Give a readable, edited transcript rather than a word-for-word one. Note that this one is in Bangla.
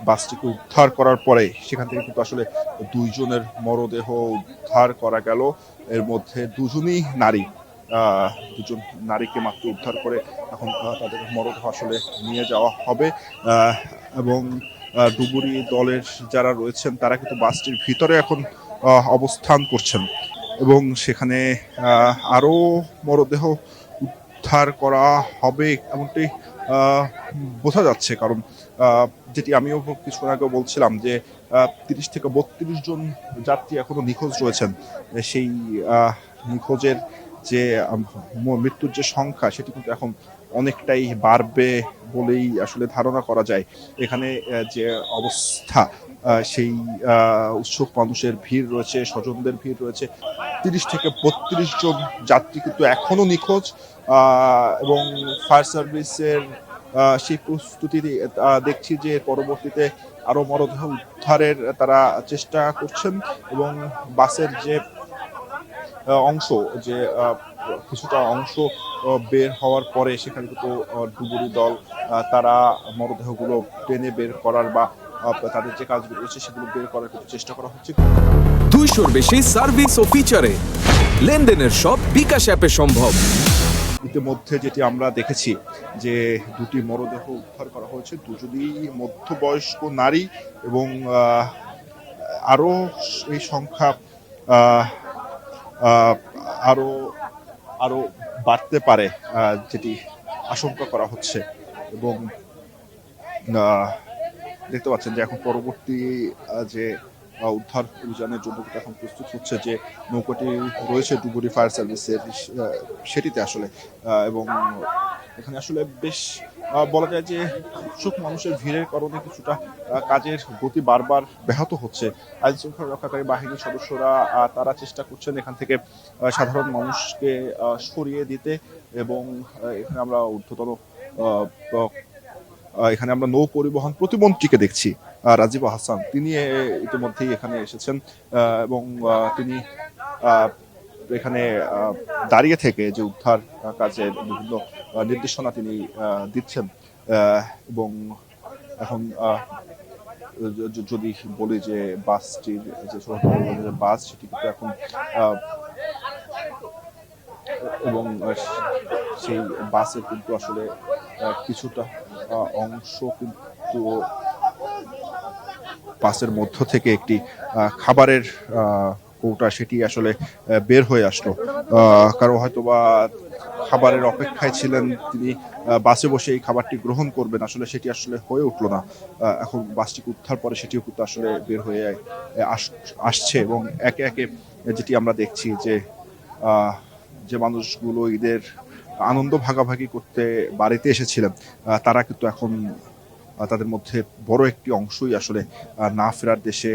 বাসটিকে উদ্ধার করার পরে সেখান থেকে কিন্তু আসলে দুইজনের মরদেহ উদ্ধার করা গেল। এর মধ্যে দুজনই নারী। দুজন নারীকে মাত্র উদ্ধার করে এখন তাদের মরদেহ আসলে নিয়ে যাওয়া হবে। এবং ডুবুরি দলের যারা রয়েছেন তারা কিন্তু বাসটির ভিতরে এখন অবস্থান করছেন এবং সেখানে আরো মরদেহ উদ্ধার করা হবে এমনটি বোঝা যাচ্ছে। কারণ যেটি আমিও কিছুক্ষণ আগে বলছিলাম যে ৩০ থেকে ৩২ জন যাত্রী এখনো নিখোঁজ রয়েছেন। সেই নিখোঁজের যে মৃত্যুর যে সংখ্যা সেটি কিন্তু এখন অনেকটাই বাড়বে বলেই আসলে ধারণা করা যায়। এখানে যে অবস্থা, সেই উৎসুক মানুষের ভিড় রয়েছে, স্বজনদের ভিড় রয়েছে। ৩০ থেকে ৩২ জন যাত্রী কিন্তু এখনো নিখোঁজ এবং ফায়ার সার্ভিসের সেই প্রস্তুতি দেখছি যে পরবর্তীতে আরো মরদেহ উদ্ধারের তারা চেষ্টা করছেন এবং বাসের যে অংশ, যে কিছুটা অংশ বের হওয়ার পরে সেখানে কিন্তু ডুবুরি দল তারা মরদেহগুলো টেনে বের করার বা তাদের যে কাজগুলো রয়েছে সেগুলো বের করার কিন্তু চেষ্টা করা হচ্ছে। 200-র বেশি সার্ভিস ও ফিচারে লেনদেনের সব বিকাশ অ্যাপে সম্ভব। ইতিমধ্যে যেটি আমরা দেখেছি যে দুটি মরদেহ উদ্ধার করা হয়েছে, দুজনই মধ্যবয়স্ক নারী এবং আরো এই সংখ্যা আরো আরো বাড়তে পারে যেটি আশঙ্কা করা হচ্ছে। এবং দেখতে পাচ্ছেন যে এখন পরবর্তী যে উদ্ধার অভিযানের জন্য এখন প্রস্তুত হচ্ছে যে নৌকাটি রয়েছে ডুবুরি ফায়ার সার্ভিসের সেটিতে আসলে। এবং এখানে আসলে বেশ বলা যায় যে উৎসুক মানুষের ভিড়ের কারণে কিছুটা কাজের গতি বারবার ব্যাহত হচ্ছে। আইন শৃঙ্খলা রক্ষাকারী বাহিনীর সদস্যরা তারা চেষ্টা করছেন এখান থেকে সাধারণ মানুষকে সরিয়ে দিতে এবং এখানে আমরা ঊর্ধ্বতন এখানে আমরা নৌ পরিবহন প্রতিমন্ত্রীকে দেখছি, রাজীব হাসান, তিনি ইতিমধ্যেই এখানে এসেছেন এবং তিনি এখানে দাঁড়িয়ে থেকে যে উদ্ধার কাজের বিভিন্ন নির্দেশনা তিনি দিচ্ছেন। এবং এখন যদি বলি যে বাসটির যে বাস সেটি কিন্তু এখন এবং সেই বাসের কিন্তু আসলে কিছুটা অংশ কিন্তু বাসের মধ্য থেকে একটি খাবারের কৌটা সেটি আসলে বের হয়ে আসলো। কারো হয়তো বা খাবারের অপেক্ষায় ছিলেন, তিনি বাসে বসে এই খাবারটি গ্রহণ করবেন, আসলে সেটি আসলে হয়ে উঠলো না। এখন বাসটিকে উদ্ধার পরে সেটিও কিন্তু আসলে বের হয়ে আসছে এবং একে একে যেটি আমরা দেখছি যে যে মানুষগুলো ঈদের আনন্দ ভাগাভাগি করতে বাড়িতে এসেছিলেন তারা কিন্তু এখন তাদের মধ্যে বড় একটি অংশই আসলে না ফেরার দেশে